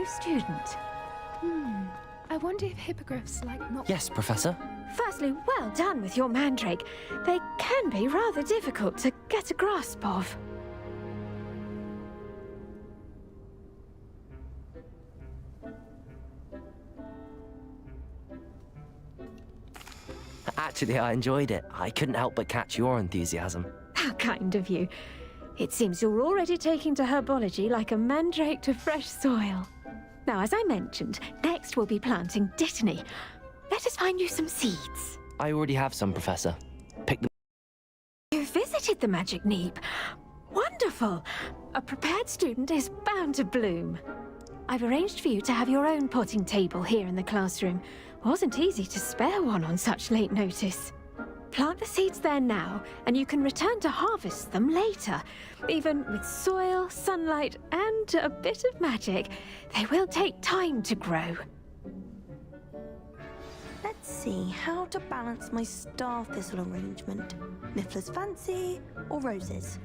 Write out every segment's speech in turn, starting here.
student. I wonder if hippogriffs like not... Yes, Professor. Firstly, well done with your mandrake. They can be rather difficult to get a grasp of. Actually, I enjoyed it. I couldn't help but catch your enthusiasm. How kind of you. It seems you're already taking to herbology like a mandrake to fresh soil. Now, as I mentioned, next we'll be planting dittany. Let us find you some seeds. I already have some, Professor. Pick them. You visited the Magic Neep. Wonderful. A prepared student is bound to bloom. I've arranged for you to have your own potting table here in the classroom. Wasn't easy to spare one on such late notice. Plant the seeds there now, and you can return to harvest them later. Even with soil, sunlight, and a bit of magic, they will take time to grow. Let's see how to balance my star thistle arrangement. Miffler's Fancy or roses?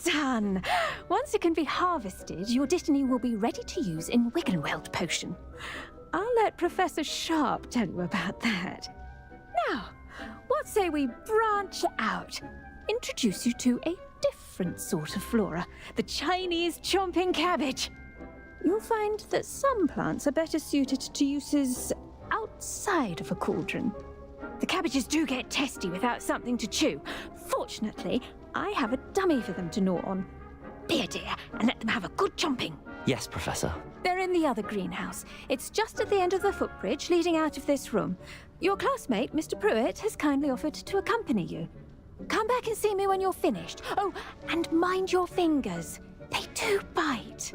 Done! Once it can be harvested, your dittany will be ready to use in Wiggenweld potion. I'll let Professor Sharp tell you about that. Now, what say we branch out? Introduce you to a different sort of flora, the Chinese chomping cabbage. You'll find that some plants are better suited to uses outside of a cauldron. The cabbages do get testy without something to chew. Fortunately, I have a dummy for them to gnaw on. Be a dear and let them have a good chomping. Yes, Professor. They're in the other greenhouse. It's just at the end of the footbridge leading out of this room. Your classmate, Mr. Pruitt, has kindly offered to accompany you. Come back and see me when you're finished. Oh, and mind your fingers. They do bite.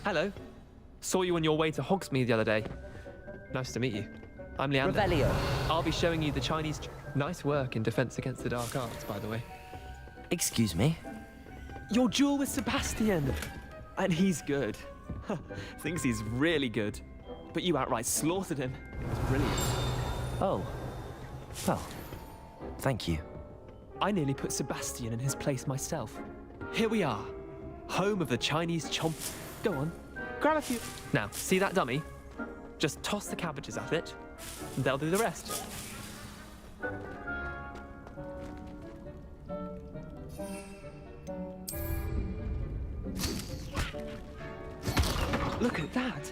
Hello. Saw you on your way to Hogsmeade the other day. Nice to meet you. I'm Leander. Revelio. I'll be showing you the Chinese... Nice work in Defense Against the Dark Arts, by the way. Excuse me? Your duel with Sebastian! And he's good. Thinks he's really good. But you outright slaughtered him. It was brilliant. Oh. Well, thank you. I nearly put Sebastian in his place myself. Here we are. Home of the Chinese chomp... Go on, grab a few... Now, see that dummy? Just toss the cabbages at it, and they'll do the rest. Look at that!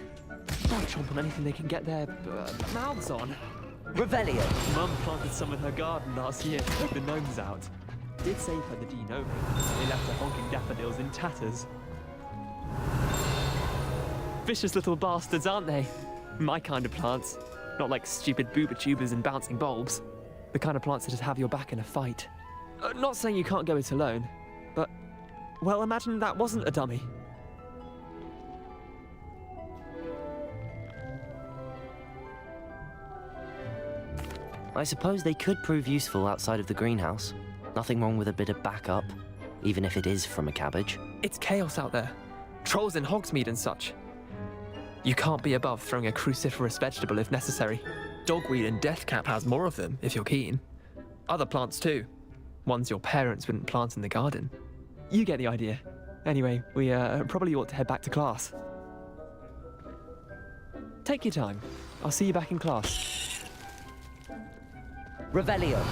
They'll chomp on anything they can get their mouths on. Revelio. Mum planted some in her garden last year to keep the gnomes out. Did save her the de-gnoming. They left her honking daffodils in tatters. Vicious little bastards, aren't they? My kind of plants. Not like stupid booba tubers and bouncing bulbs. The kind of plants that just have your back in a fight. Not saying you can't go it alone, but... Well, imagine that wasn't a dummy. I suppose they could prove useful outside of the greenhouse. Nothing wrong with a bit of backup, even if it is from a cabbage. It's chaos out there. Trolls in Hogsmeade and such. You can't be above throwing a cruciferous vegetable if necessary. Dogweed and deathcap has more of them, if you're keen. Other plants too. Ones your parents wouldn't plant in the garden. You get the idea. Anyway, we probably ought to head back to class. Take your time. I'll see you back in class. Revelio.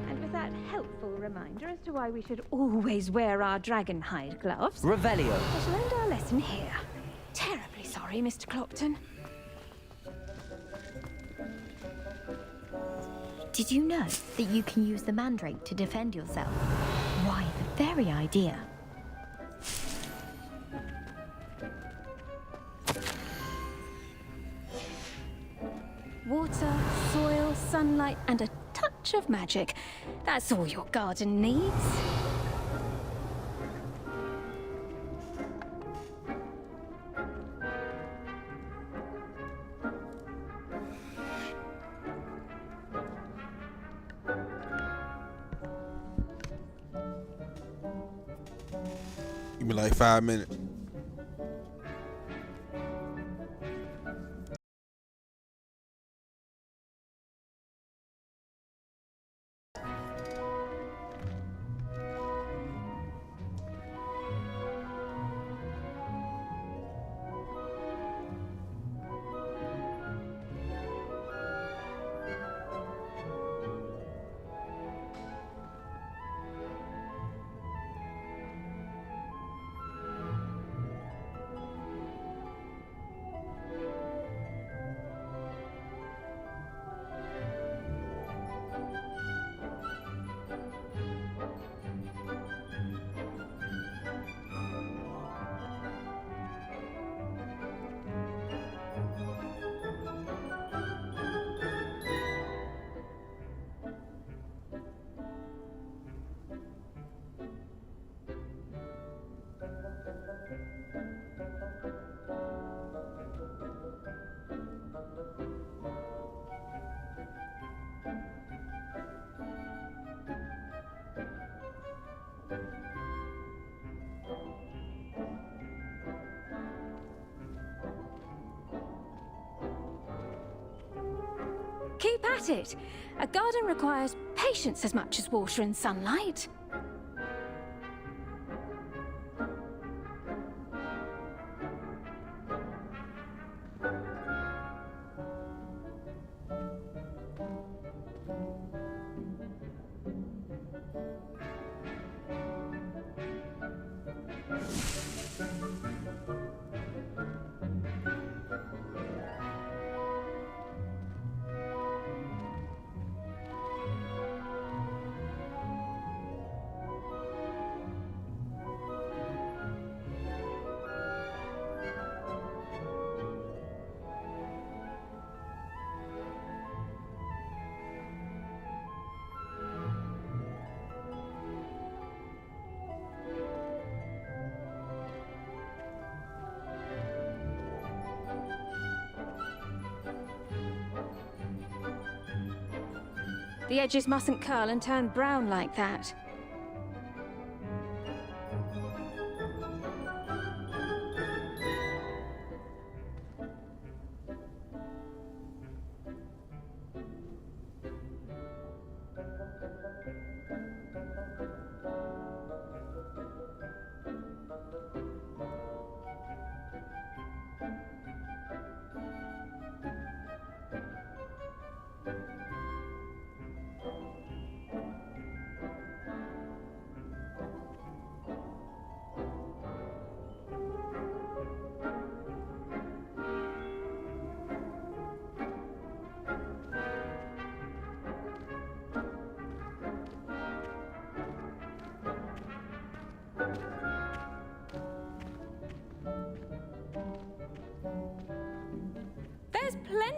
And with that helpful reminder as to why we should always wear our dragon hide gloves, Revelio. I shall end our lesson here. Terribly sorry, Mr. Clopton. Did you know that you can use the mandrake to defend yourself? Why, the very idea. Water, soil, sunlight, and a touch of magic. That's all your garden needs. Give me like 5 minutes. Keep at it. A garden requires patience as much as water and sunlight. The edges mustn't curl and turn brown like that.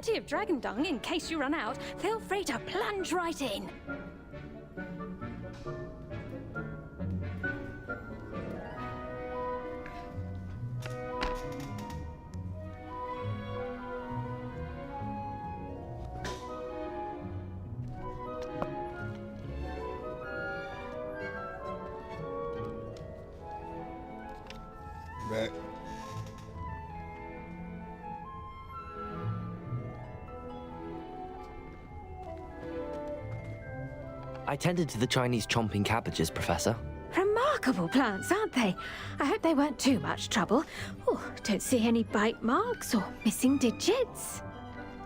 plenty of dragon dung in case you run out. Feel free to plunge right in. Back. I tended to the Chinese chomping cabbages, Professor. Remarkable plants, aren't they? I hope they weren't too much trouble. Oh, don't see any bite marks or missing digits.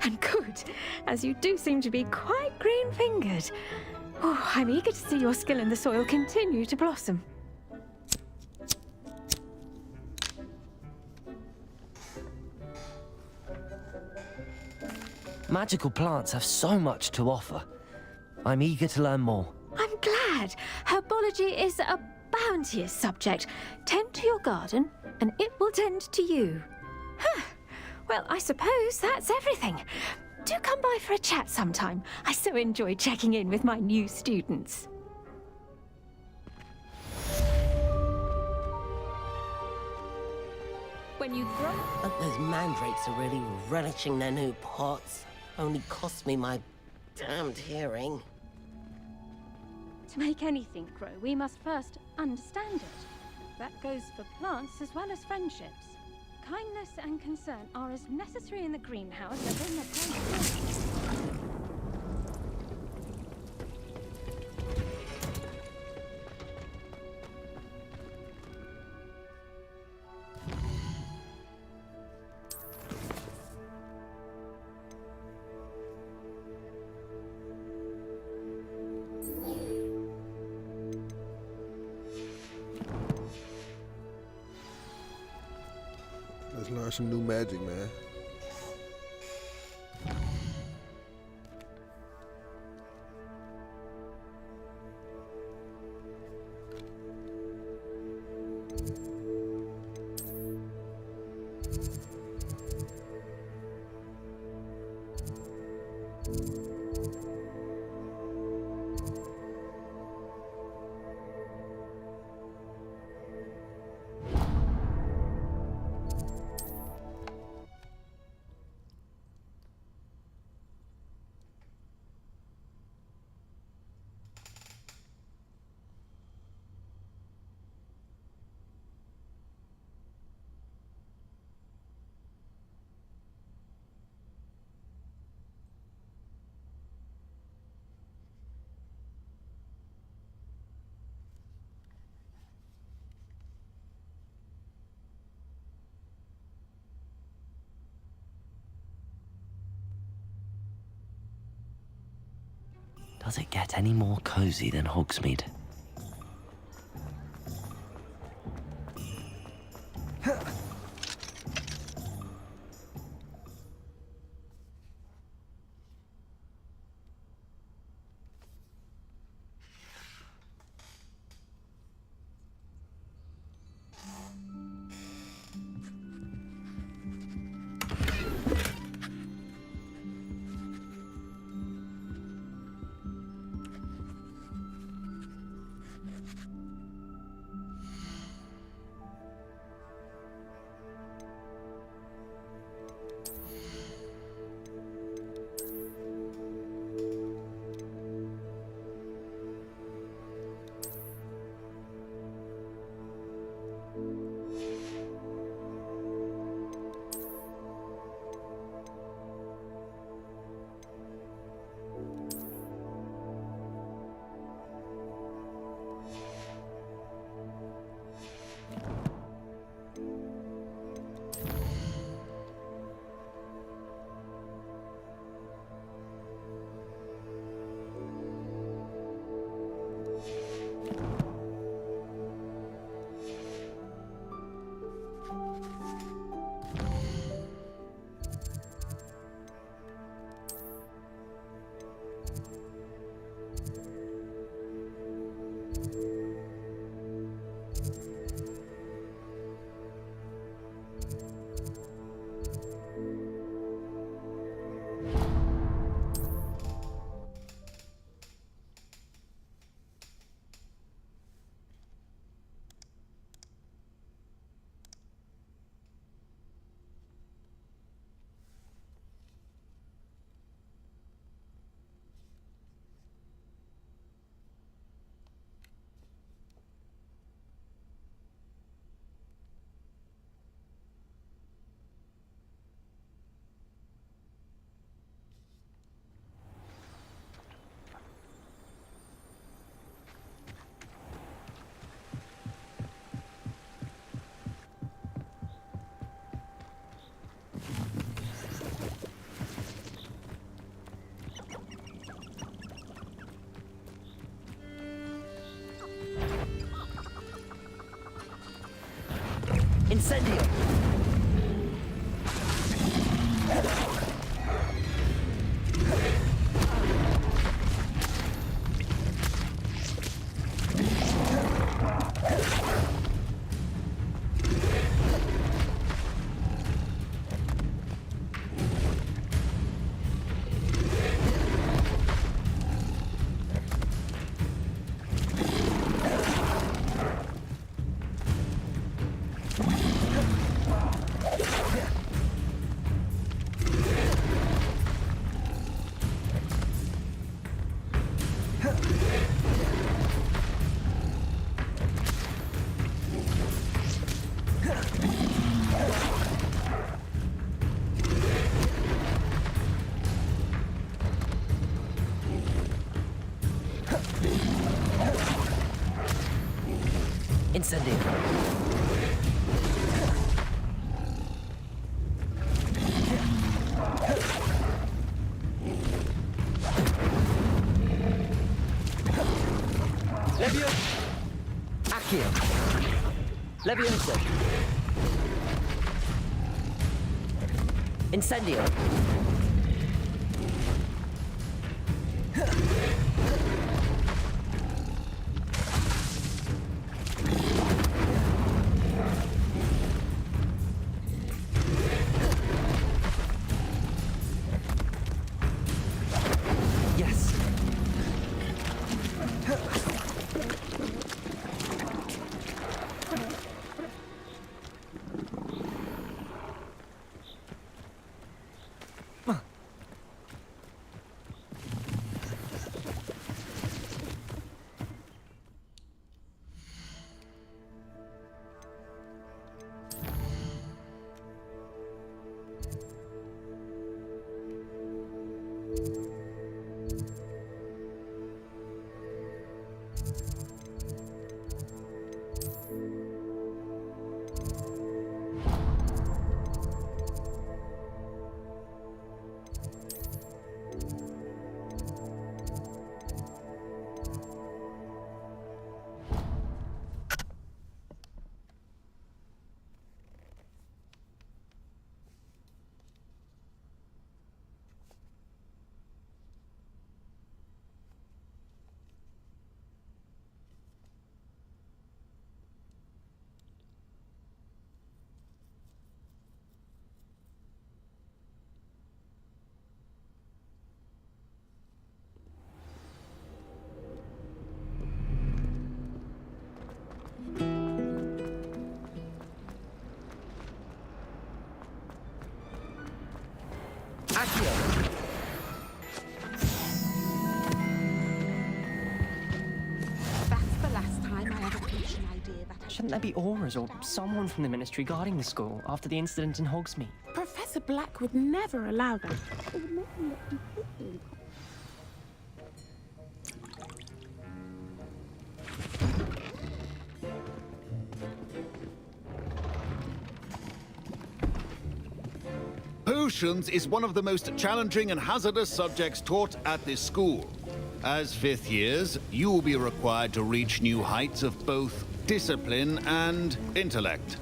And good, as you do seem to be quite green-fingered. Oh, I'm eager to see your skill in the soil continue to blossom. Magical plants have so much to offer. I'm eager to learn more. I'm glad. Herbology is a bounteous subject. Tend to your garden, and it will tend to you. Huh. Well, I suppose that's everything. Do come by for a chat sometime. I so enjoy checking in with my new students. When you grow... But those mandrakes are really relishing their new pots. Only cost me my damned hearing. To make anything grow, we must first understand it. That goes for plants as well as friendships. Kindness and concern are as necessary in the greenhouse as in the playground. Let's learn some new magic, man. Does it get any more cozy than Hogsmeade? Incendio! Incendio! Levio! Accio! Levioso! Incendio! Yes! Accio! That's the last time I ever pitched an idea that Shouldn't there be Auras or someone from the Ministry guarding the school after the incident in Hogsmeade? Professor Black would never allow that. It would make me look completely Potions is one of the most challenging and hazardous subjects taught at this school. As fifth years, you will be required to reach new heights of both discipline and intellect.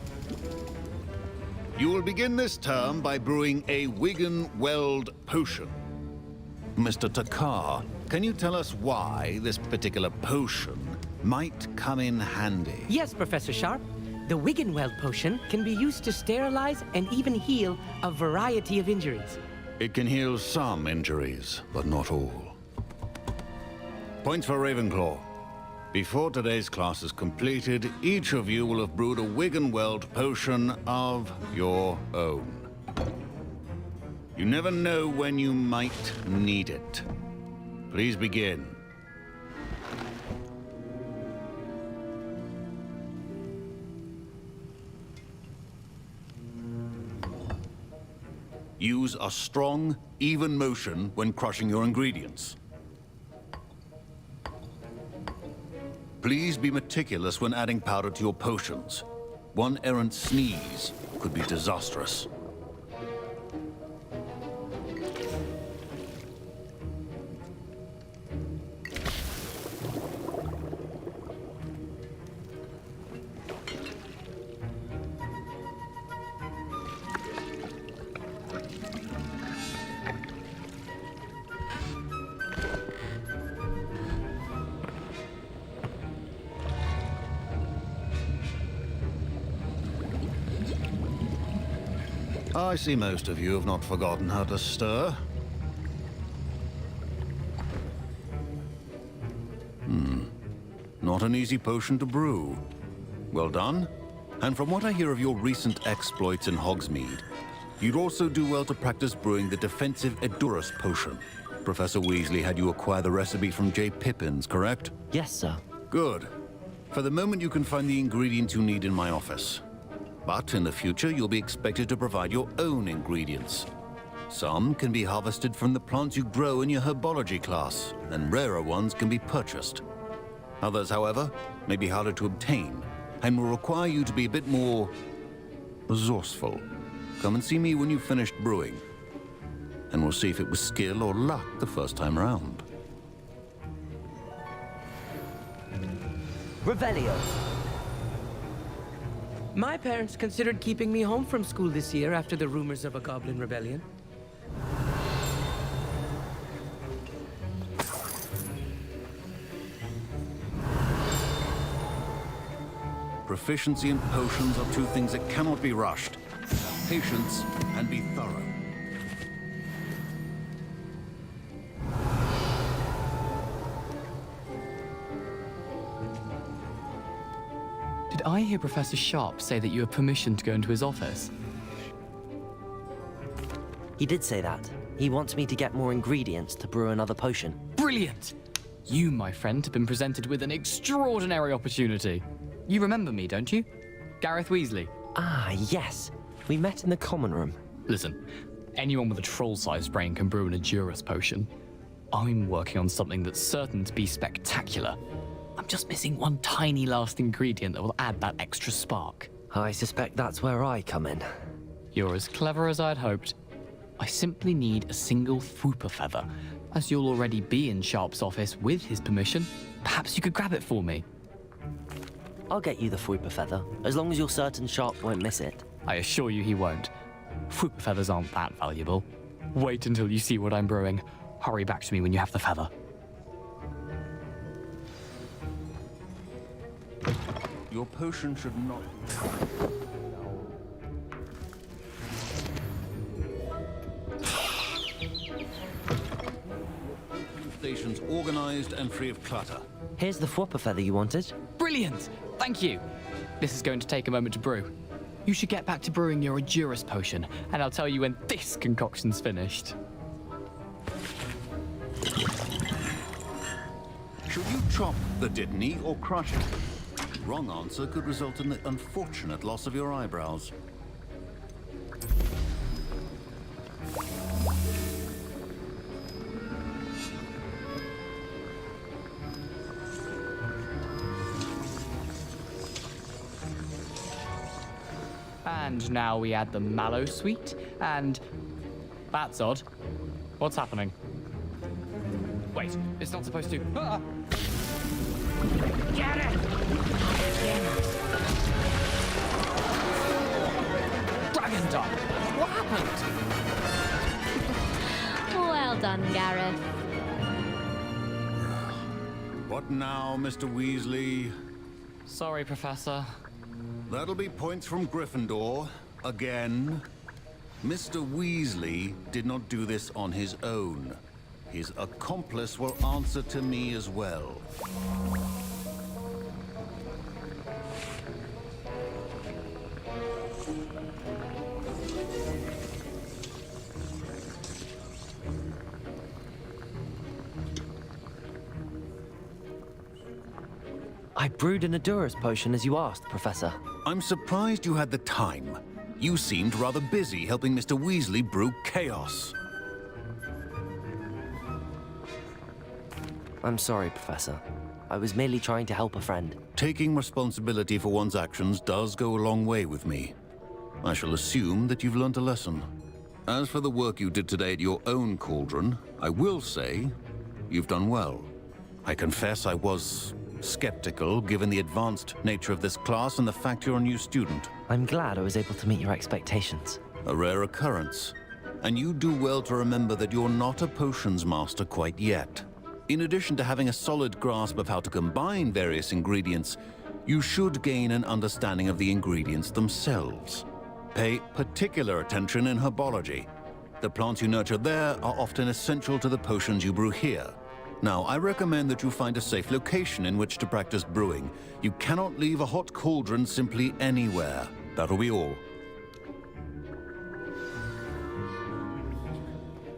You will begin this term by brewing a Wigan-Weld potion. Mr. Takar, can you tell us why this particular potion might come in handy? Yes, Professor Sharp. The Wigan-Weld potion can be used to sterilize and even heal a variety of injuries. It can heal some injuries, but not all. Points for Ravenclaw. Before today's class is completed, each of you will have brewed a Wigan-Weld potion of your own. You never know when you might need it. Please begin. Use a strong, even motion when crushing your ingredients. Please be meticulous when adding powder to your potions. One errant sneeze could be disastrous. I see most of you have not forgotten how to stir. Not an easy potion to brew. Well done. And from what I hear of your recent exploits in Hogsmeade, you'd also do well to practice brewing the defensive Edurus potion. Professor Weasley had you acquire the recipe from J. Pippins, correct? Yes, sir. Good. For the moment, you can find the ingredients you need in my office. But in the future, you'll be expected to provide your own ingredients. Some can be harvested from the plants you grow in your herbology class, and rarer ones can be purchased. Others, however, may be harder to obtain, and will require you to be a bit more resourceful. Come and see me when you've finished brewing, and we'll see if it was skill or luck the first time round. Revelio. My parents considered keeping me home from school this year after the rumors of a goblin rebellion. Proficiency and potions are two things that cannot be rushed. Patience and be thorough. Did I hear Professor Sharp say that you have permission to go into his office? He did say that. He wants me to get more ingredients to brew another potion. Brilliant! You, my friend, have been presented with an extraordinary opportunity. You remember me, don't you? Gareth Weasley. Ah, yes. We met in the common room. Listen, anyone with a troll-sized brain can brew an Edurus potion. I'm working on something that's certain to be spectacular. I'm just missing one tiny last ingredient that will add that extra spark. I suspect that's where I come in. You're as clever as I'd hoped. I simply need a single Fwooper feather. As you'll already be in Sharp's office with his permission, perhaps you could grab it for me. I'll get you the Fwooper feather, as long as you're certain Sharp won't miss it. I assure you he won't. Fwooper feathers aren't that valuable. Wait until you see what I'm brewing. Hurry back to me when you have the feather. Your potion should not... Stations organized and free of clutter. Here's the Fwooper feather you wanted. Brilliant! Thank you! This is going to take a moment to brew. You should get back to brewing your Edurus potion, and I'll tell you when this concoction's finished. Should you chop the Dittany or crush it? Wrong answer could result in the unfortunate loss of your eyebrows. And now we add the mallow sweet, and... That's odd. What's happening? Wait, it's not supposed to... Ah! Get it! Dragon Dog! What happened? Well done, Gareth. What now, Mr. Weasley? Sorry, Professor. That'll be points from Gryffindor. Again. Mr. Weasley did not do this on his own. His accomplice will answer to me as well. I brewed an Edurus potion as you asked, Professor. I'm surprised you had the time. You seemed rather busy helping Mr. Weasley brew chaos. I'm sorry, Professor. I was merely trying to help a friend. Taking responsibility for one's actions does go a long way with me. I shall assume that you've learnt a lesson. As for the work you did today at your own cauldron, I will say you've done well. I confess I was skeptical given the advanced nature of this class and the fact you're a new student. I'm glad I was able to meet your expectations. A rare occurrence. And you do well to remember that you're not a potions master quite yet. In addition to having a solid grasp of how to combine various ingredients, you should gain an understanding of the ingredients themselves. Pay particular attention in herbology. The plants you nurture there are often essential to the potions you brew here. Now, I recommend that you find a safe location in which to practice brewing. You cannot leave a hot cauldron simply anywhere. That'll be all.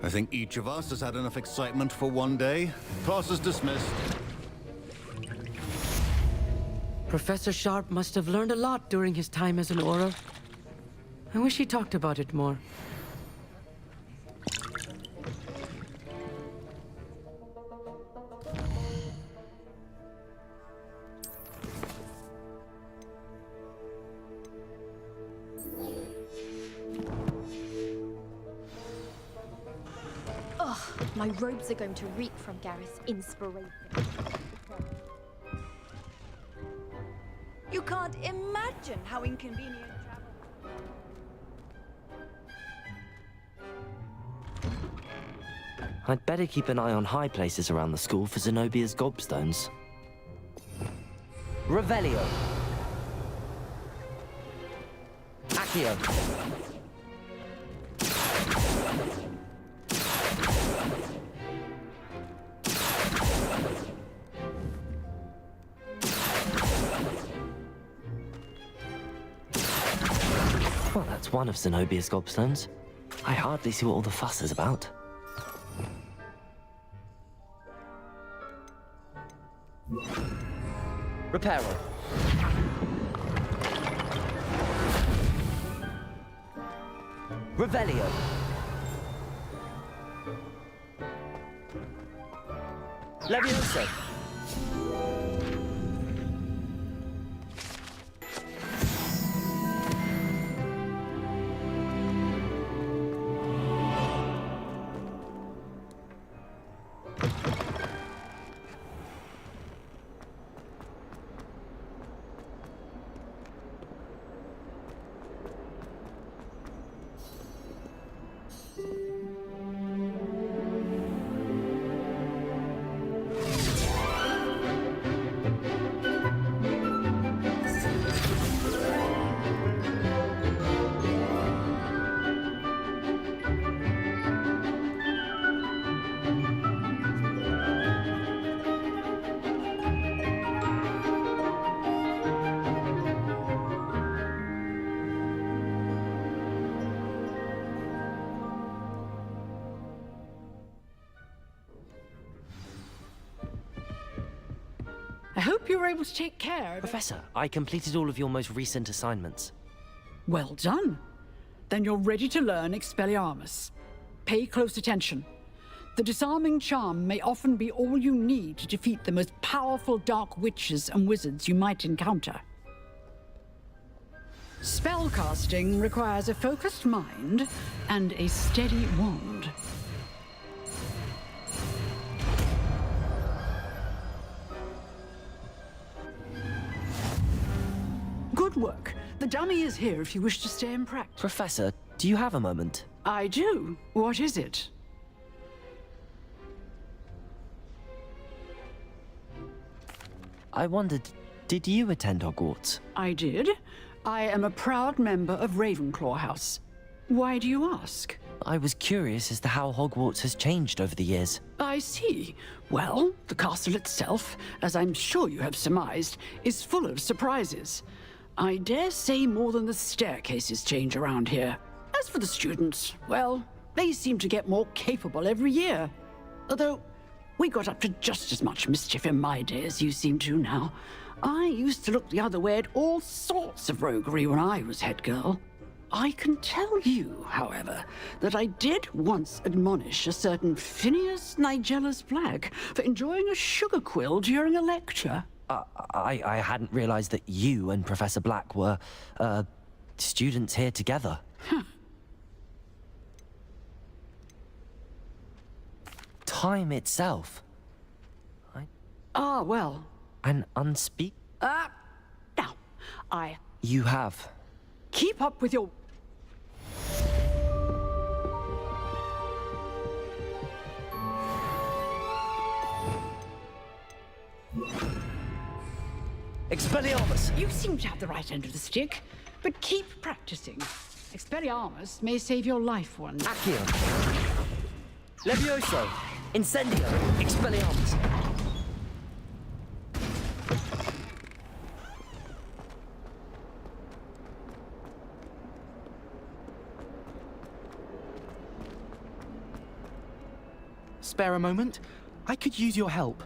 I think each of us has had enough excitement for one day. Class is dismissed. Professor Sharp must have learned a lot during his time as an Auror. I wish he talked about it more. Ugh, my robes are going to reek from Gareth's inspiration. You can't imagine how inconvenient travel. I'd better keep an eye on high places around the school for Zenobia's gobstones. Revelio. Accio. Well, that's one of Zenobia's gobstones. I hardly see what all the fuss is about. Reparo. Revelio. Levioso. I hope you were able to take care. Professor, I completed all of your most recent assignments. Well done. Then you're ready to learn Expelliarmus. Pay close attention. The disarming charm may often be all you need to defeat the most powerful dark witches and wizards you might encounter. Spellcasting requires a focused mind and a steady wand. Good work. The dummy is here if you wish to stay and practice. Professor, do you have a moment? I do. What is it? I wondered, did you attend Hogwarts? I did. I am a proud member of Ravenclaw House. Why do you ask? I was curious as to how Hogwarts has changed over the years. I see. Well, the castle itself, as I'm sure you have surmised, is full of surprises. I dare say more than the staircases change around here. As for the students, well, they seem to get more capable every year. Although, we got up to just as much mischief in my day as you seem to now. I used to look the other way at all sorts of roguery when I was head girl. I can tell you, however, that I did once admonish a certain Phineas Nigellus Black for enjoying a sugar quill during a lecture. I hadn't realized that you and Professor Black were, students here together. Time itself. Ah, well. An unspeak... Now, I... You have. Keep up with your... Expelliarmus! You seem to have the right end of the stick, but keep practicing. Expelliarmus may save your life one day. Accio. Levioso. Incendio. Expelliarmus. Spare a moment? I could use your help.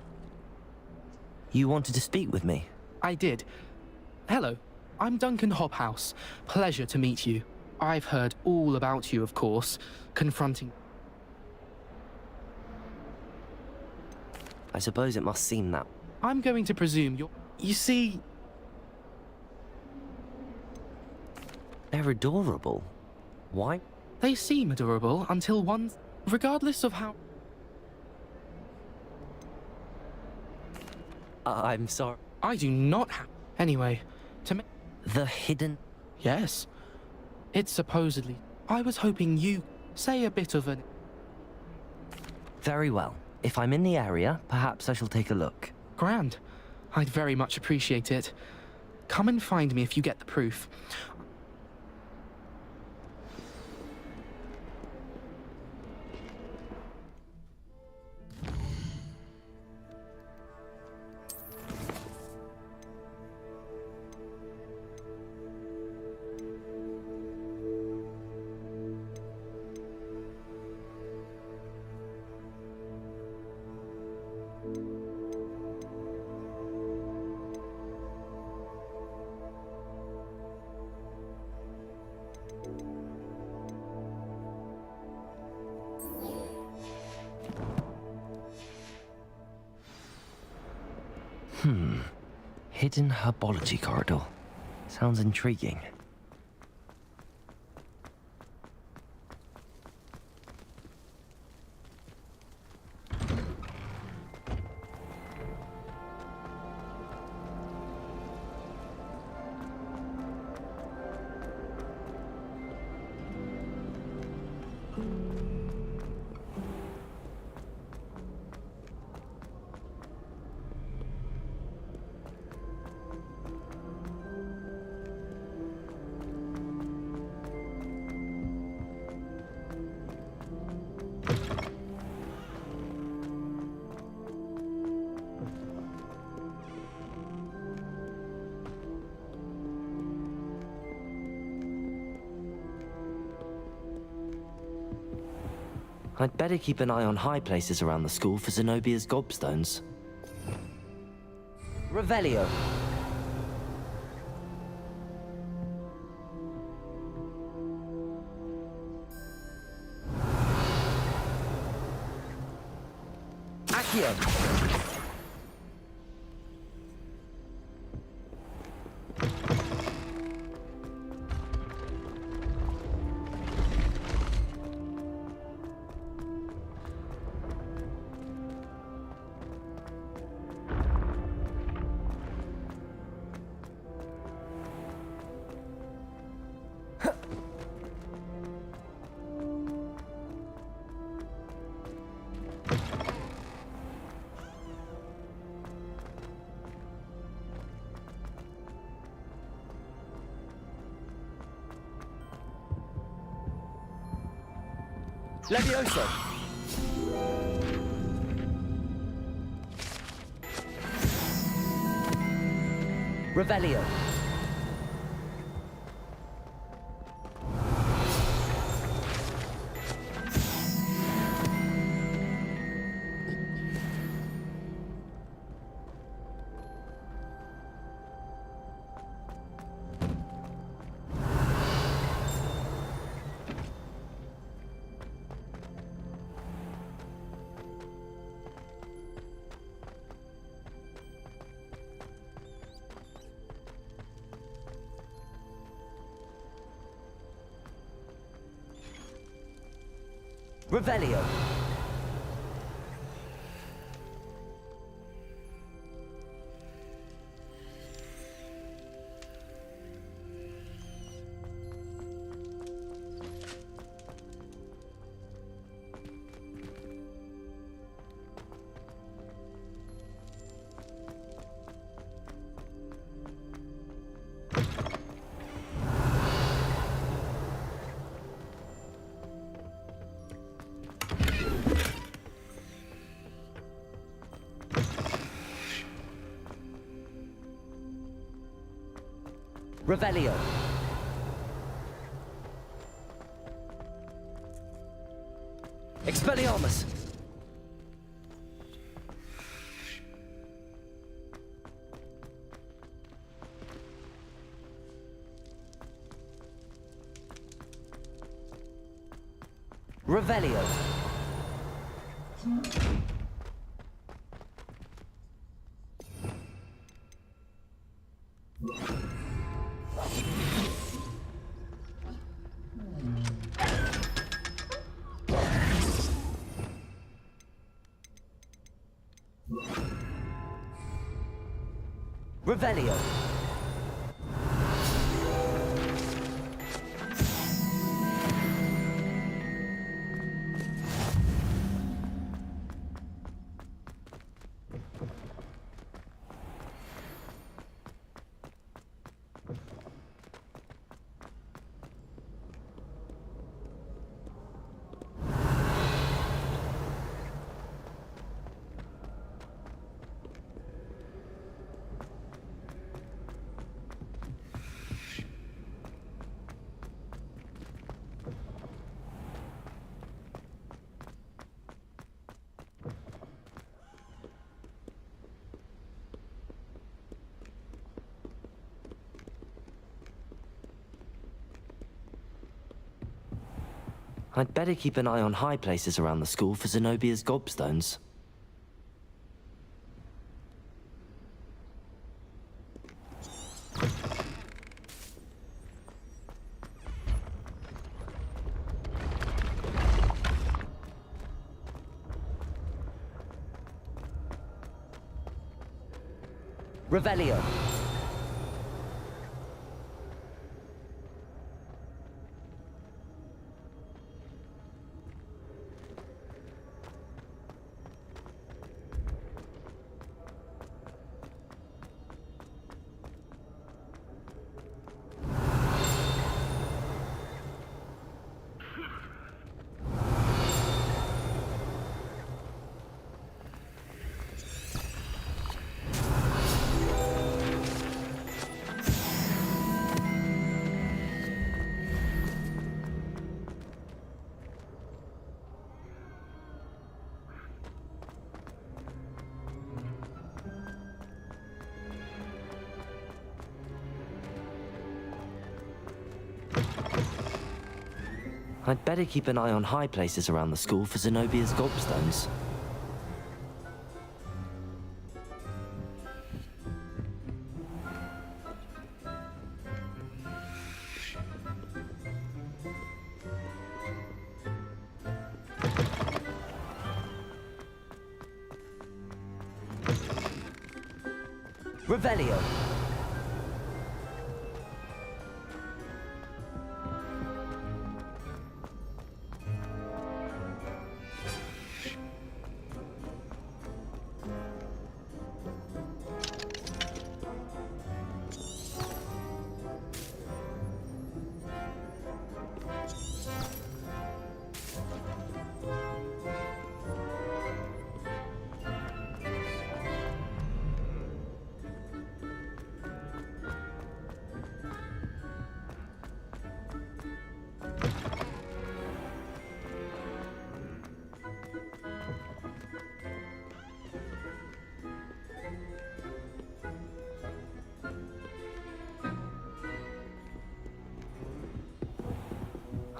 You wanted to speak with me? I did. Hello, I'm Duncan Hobhouse. Pleasure to meet you. I've heard all about you, of course, confronting... I suppose it must seem that. I'm going to presume you're... You see... They're adorable. Why? They seem adorable until one... Regardless of how... I'm sorry. I do not have... Anyway, to me... The hidden... Yes. It's supposedly... I was hoping you... Say a bit of an... Very well. If I'm in the area, perhaps I shall take a look. Grand. I'd very much appreciate it. Come and find me if you get the proof. Hidden herbology corridor. Sounds intriguing. I'd better keep an eye on high places around the school for Zenobia's gobstones. Revelio. Accio. Levioso. Revelio. Revelio. Revelio. Expelliarmus. Revelio. Revelio. I'd better keep an eye on high places around the school for Zenobia's gobstones. Revelio. I'd better keep an eye on high places around the school for Zenobia's gobstones. Revelio.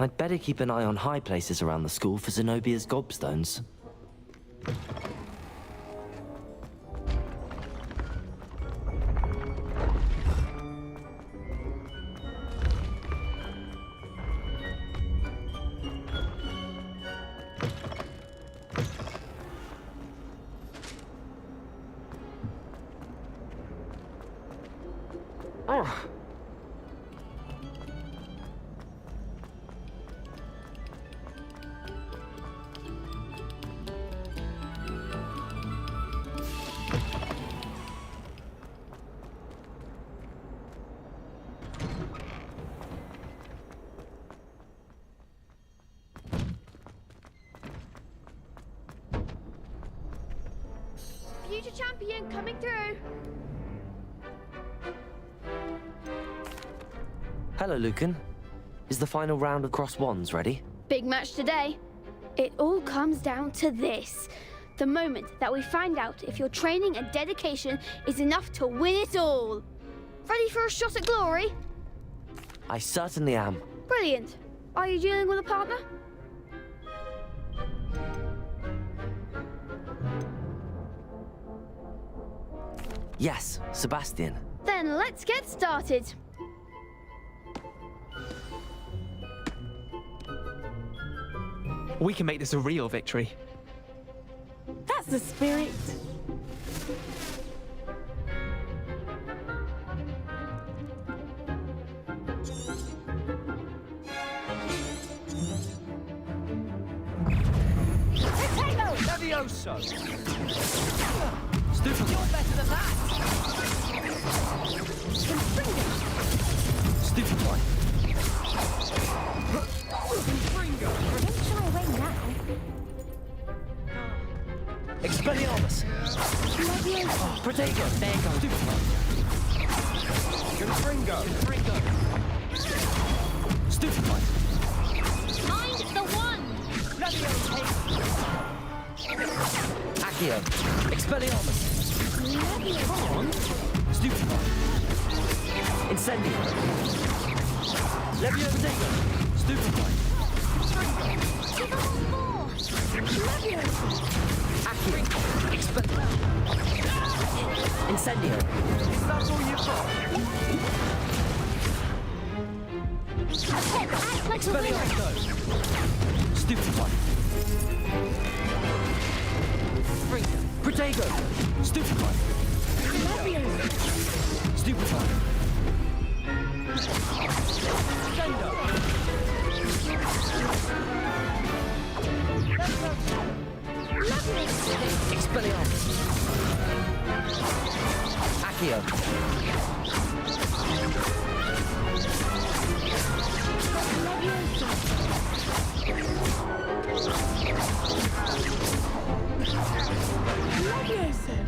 I'd better keep an eye on high places around the school for Zenobia's gobstones. Future champion coming through. Hello, Lucan. Is the final round of cross wands ready? Big match today. It all comes down to this. The moment that we find out if your training and dedication is enough to win it all. Ready for a shot at glory? I certainly am. Brilliant. Are you dealing with a partner? Yes, Sebastian. Then let's get started. We can make this a real victory. That's the spirit. Levioso! Stupid. You're better than that! Stupid one. Don't shy away now. Expelliarmus! Protego! There you go. Stupid one. Confringo! Stupid one. Mind the one! Levioso! Accio! Expelliarmus! Come on! Stupid one. Incendio! Levioso! Stupid one. Accio! Expelliarmus! Incendio! That's all you've got. Expelliarmus! Stupid one. Protego! Stupid one. Stupid one. Sendo. Expelliarmus! Accio!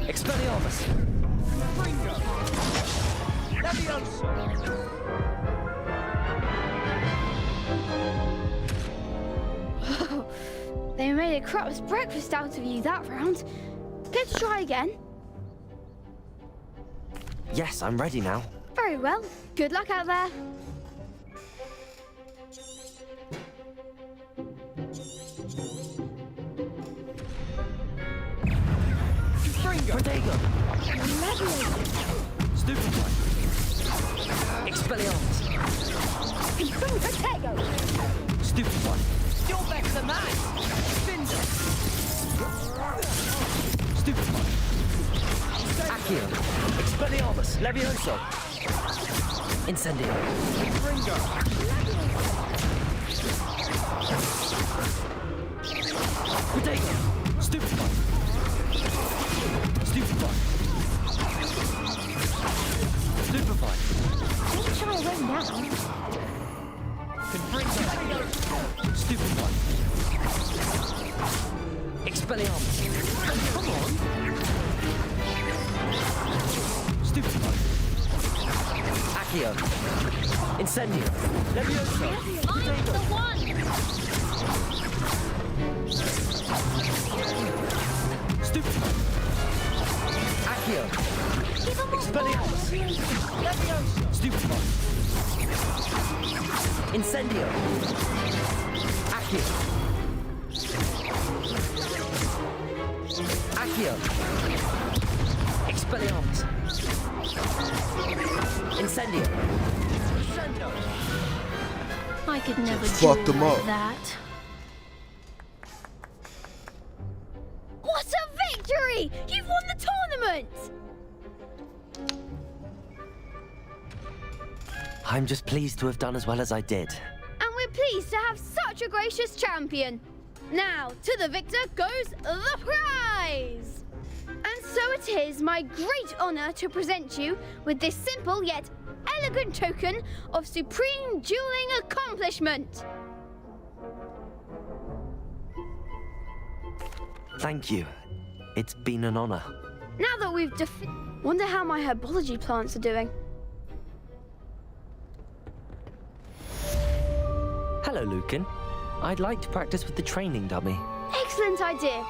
Expelliarmus! Ringo. Levioso. They made a crap's breakfast out of you that round. Let's try again. Yes, I'm ready now. Very well. Good luck out there. Protego! Stupid one. Expelliarmus! Protego! Stupid one. You're better than that! Cinder. Stupid one. Accio! Expelliarmus! Levioso! Incendio! Ringo. Protego! Stupid one. Stupid one. Stupid one. Don't shy away now. Stupid one. Expelliarmus! Come on. Stupid one. Accio! Incendio! Levioso. Mind the one! Stupid one. Accio! Expelliarmus! Levioso. Stupid one. Incendio! Accio! Accio! Expelliarmus! Incendio! I could never Fucked do them like up. that. What a victory! You've won the tournament! I'm just pleased to have done as well as I did. And we're pleased to have such a gracious champion. Now, to the victor goes the prize! And so it is my great honor to present you with this simple yet elegant token of supreme dueling accomplishment. Thank you. It's been an honor. Now that we've wonder how my herbology plants are doing. Hello, Lucan. I'd like to practice with the training dummy. Excellent idea.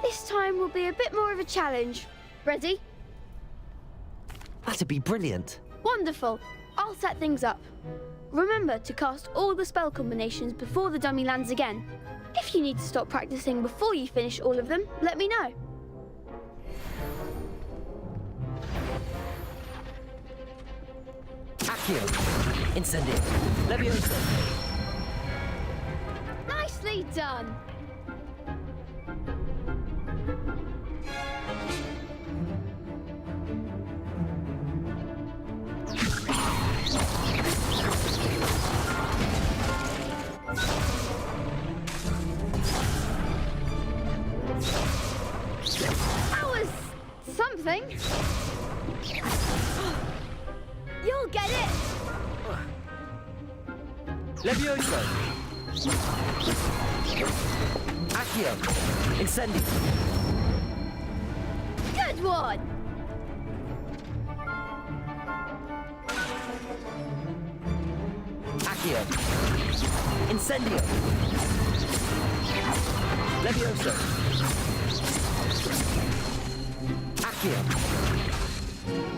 This time will be a bit more of a challenge. Ready? That'd be brilliant. Wonderful. I'll set things up. Remember to cast all the spell combinations before the dummy lands again. If you need to stop practicing before you finish all of them, let me know. Accio. Incendio. Leviosa. Nicely done. That was something. You'll get it. Leviosa. Accio. Incendio. Good one. Accio. Incendio. Leviosa. Accio.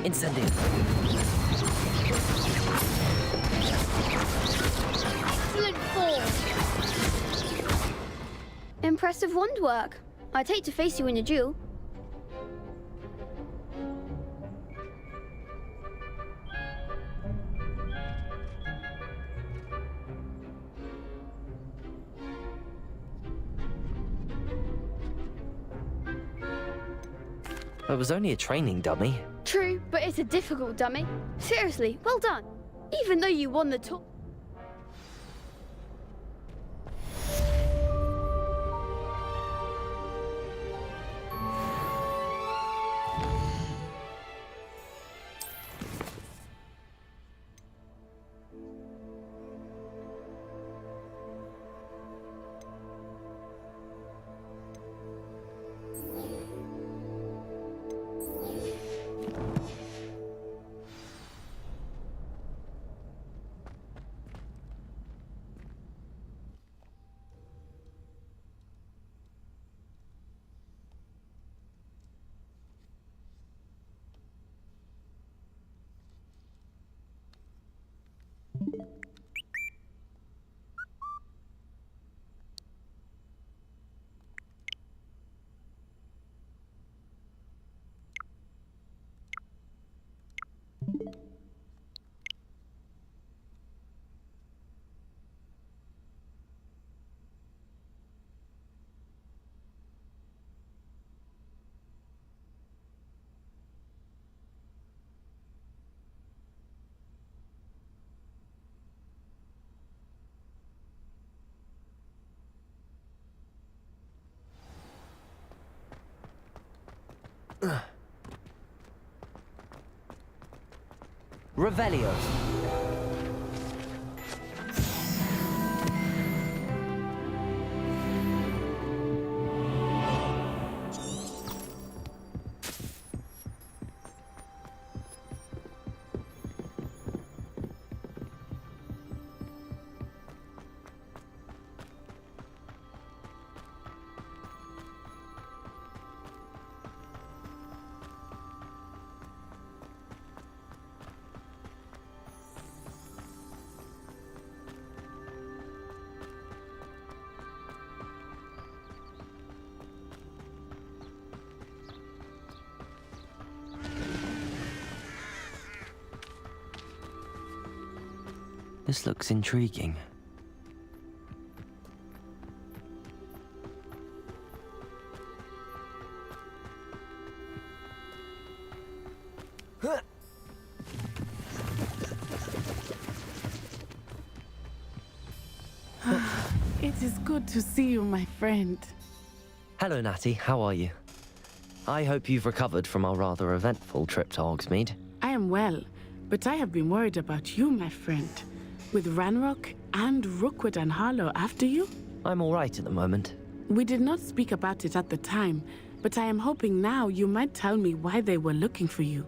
Incendio. Excellent form. Impressive wand work. I'd hate to face you in a duel. It was only a training dummy. True, but it's a difficult dummy. Seriously, well done. Even though you won the tour. Revelio. This looks intriguing. It is good to see you, my friend. Hello, Natty. How are you? I hope you've recovered from our rather eventful trip to Hogsmeade. I am well, but I have been worried about you, my friend. With Ranrock and Rookwood and Harlow after you? I'm all right at the moment. We did not speak about it at the time, but I am hoping now you might tell me why they were looking for you.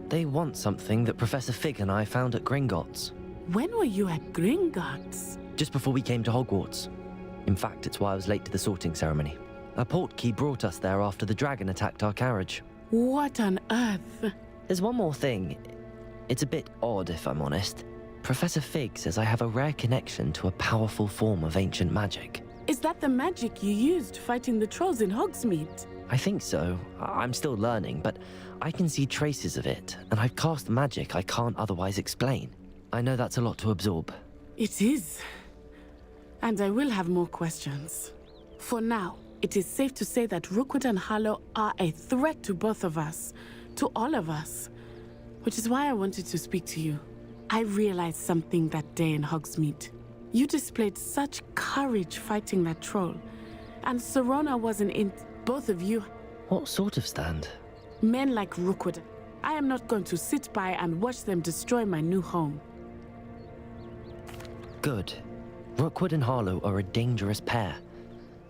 They want something that Professor Fig and I found at Gringotts. When were you at Gringotts? Just before we came to Hogwarts. In fact, it's why I was late to the sorting ceremony. A portkey brought us there after the dragon attacked our carriage. What on earth? There's one more thing. It's a bit odd, if I'm honest. Professor Fig says I have a rare connection to a powerful form of ancient magic. Is that the magic you used fighting the trolls in Hogsmeade? I think so. I'm still learning, but I can see traces of it, and I've cast magic I can't otherwise explain. I know that's a lot to absorb. It is. And I will have more questions. For now, it is safe to say that Rookwood and Harlow are a threat to both of us, to all of us. Which is why I wanted to speak to you. I realized something that day in Hogsmeade. You displayed such courage fighting that troll. And Serona wasn't in both of you. What sort of stand? Men like Rookwood. I am not going to sit by and watch them destroy my new home. Good. Rookwood and Harlow are a dangerous pair.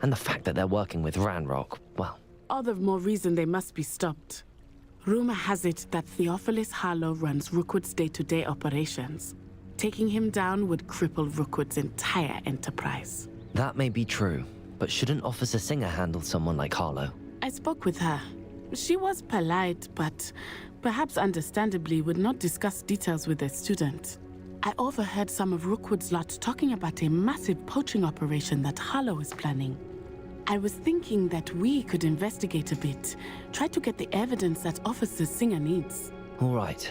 And the fact that they're working with Ranrock, well... All the more reason they must be stopped. Rumor has it that Theophilus Harlow runs Rookwood's day-to-day operations. Taking him down would cripple Rookwood's entire enterprise. That may be true, but shouldn't Officer Singer handle someone like Harlow? I spoke with her. She was polite, but perhaps understandably would not discuss details with a student. I overheard some of Rookwood's lot talking about a massive poaching operation that Harlow is planning. I was thinking that we could investigate a bit, try to get the evidence that Officer Singer needs. All right,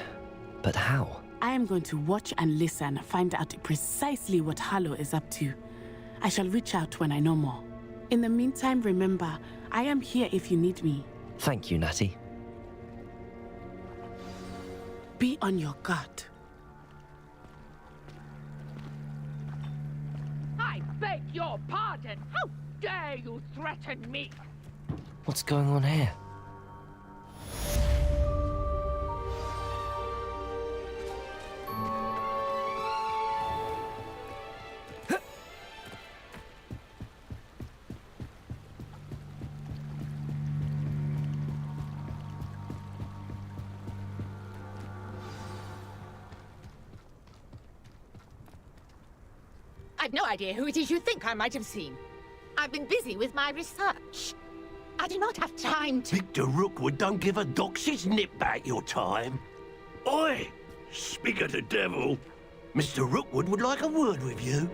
but how? I am going to watch and listen, find out precisely what Harlow is up to. I shall reach out when I know more. In the meantime, remember, I am here if you need me. Thank you, Natty. Be on your guard. I beg your pardon. How dare you threaten me? What's going on here? I've no idea who it is you think I might have seen. I've been busy with my research. I do not have time to... Victor Rookwood don't give a doxy's nip back your time. Oi! Speak of the devil. Mr. Rookwood would like a word with you.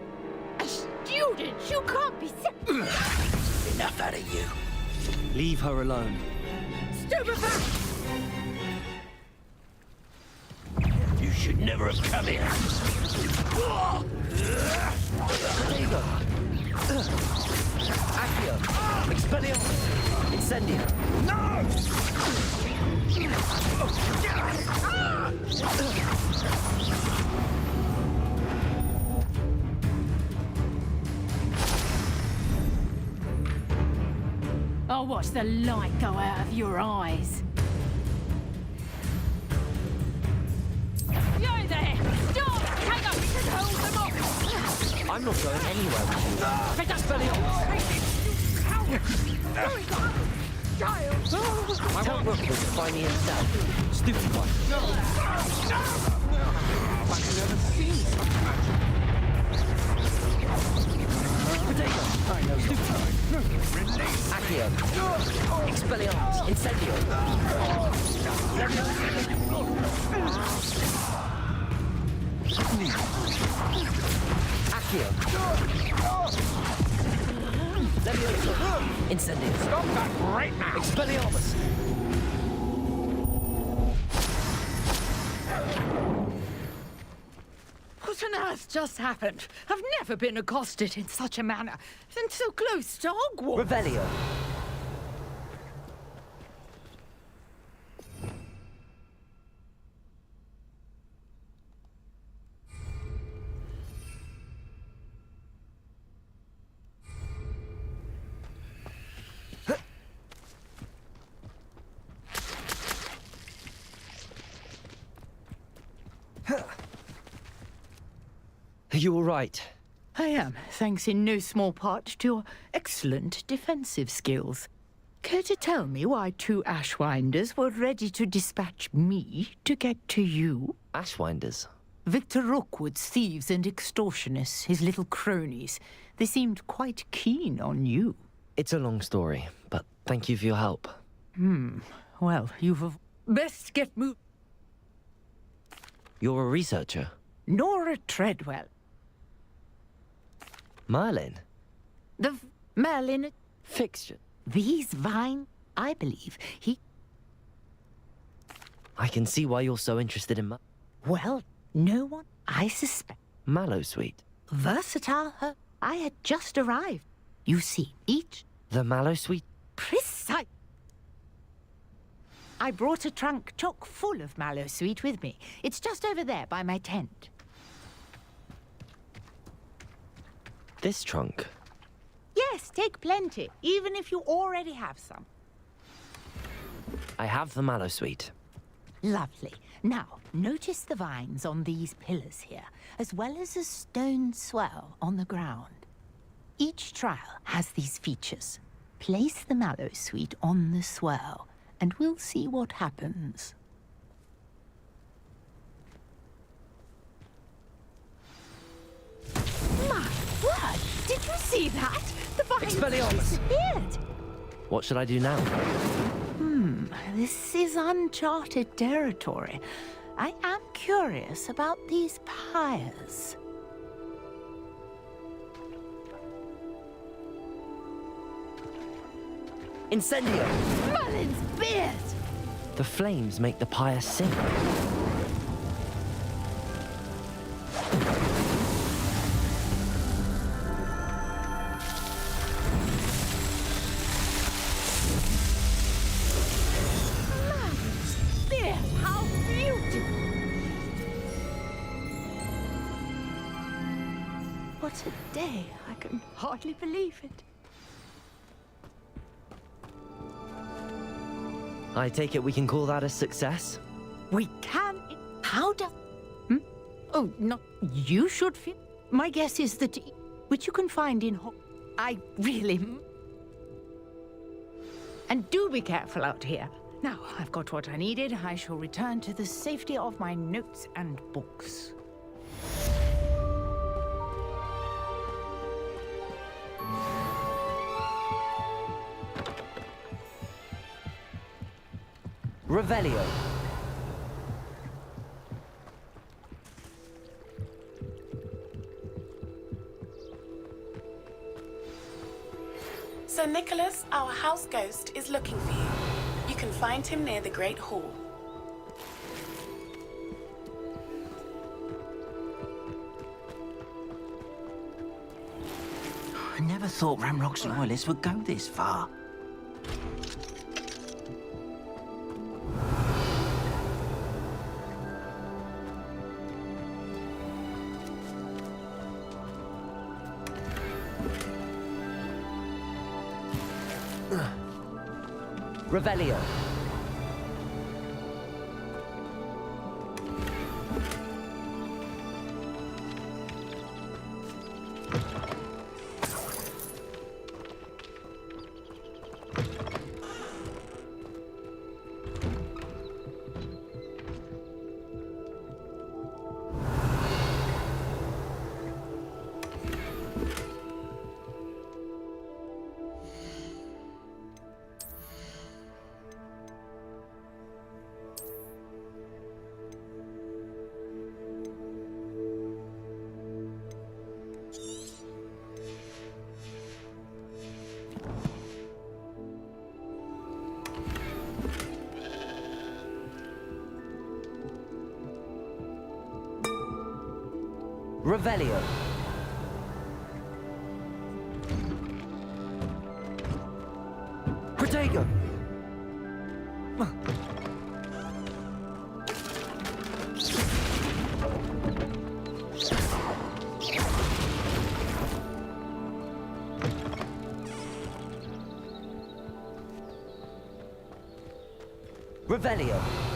A student? You can't be... Enough out of you. Leave her alone. Stupid! You should never have come here. There you go. Accio! Expelliarmus! Incendio! No! I'll watch the light go out of your eyes. You there! Stop! Hang on, we can hold them off! I'm not going anywhere with you. Expelliarmus! Giles! I want Rookwood to find me himself. Stupid one. I've never seen such magic. Potato! I know. Stupid one. Accio! Expelliarmus! Incendio! Accio! Levioso! Incendio! Stop that right now! Expelliarmus! What on earth just happened? I've never been accosted in such a manner, and so close to Hogwarts. Revelio! Are you all right? I am, thanks in no small part to your excellent defensive skills. Care to tell me why 2 Ashwinders were ready to dispatch me to get to you? Ashwinders? Victor Rookwood's thieves and extortionists, his little cronies. They seemed quite keen on you. It's a long story, but thank you for your help. Well, you've... Best get moved. You're a researcher? Nora Treadwell. Merlin? The Merlin... Fixture. These vines, I believe, I can see why you're so interested in Well, no one, I suspect. Mallowsweet. Versatile herb. I had just arrived. You see, each... The Mallowsweet? Precise. I brought a trunk chock full of Mallowsweet with me. It's just over there by my tent. This trunk? Yes, take plenty, even if you already have some. I have the Mallowsweet. Lovely. Now, notice the vines on these pillars here, as well as a stone swell on the ground. Each trial has these features. Place the Mallowsweet on the swell, and we'll see what happens. My word! Did you see that? The vines disappeared! What should I do now? This is uncharted territory. I am curious about these pyres. Incendio! Merlin's beard! The flames make the pyre sink. How beautiful! What a day. I can hardly believe it. I take it we can call that a success? We can. How does... Oh, no. You should feel... My guess is that... Which you can find in... I really... And do be careful out here. Now, I've got what I needed. I shall return to the safety of my notes and books. Revelio. Sir Nicholas, our house ghost, is looking for you. You can find him near the Great Hall. I never thought Ramrock's loyalists would go this far. Revelio. Revelio. Protego. Revelio.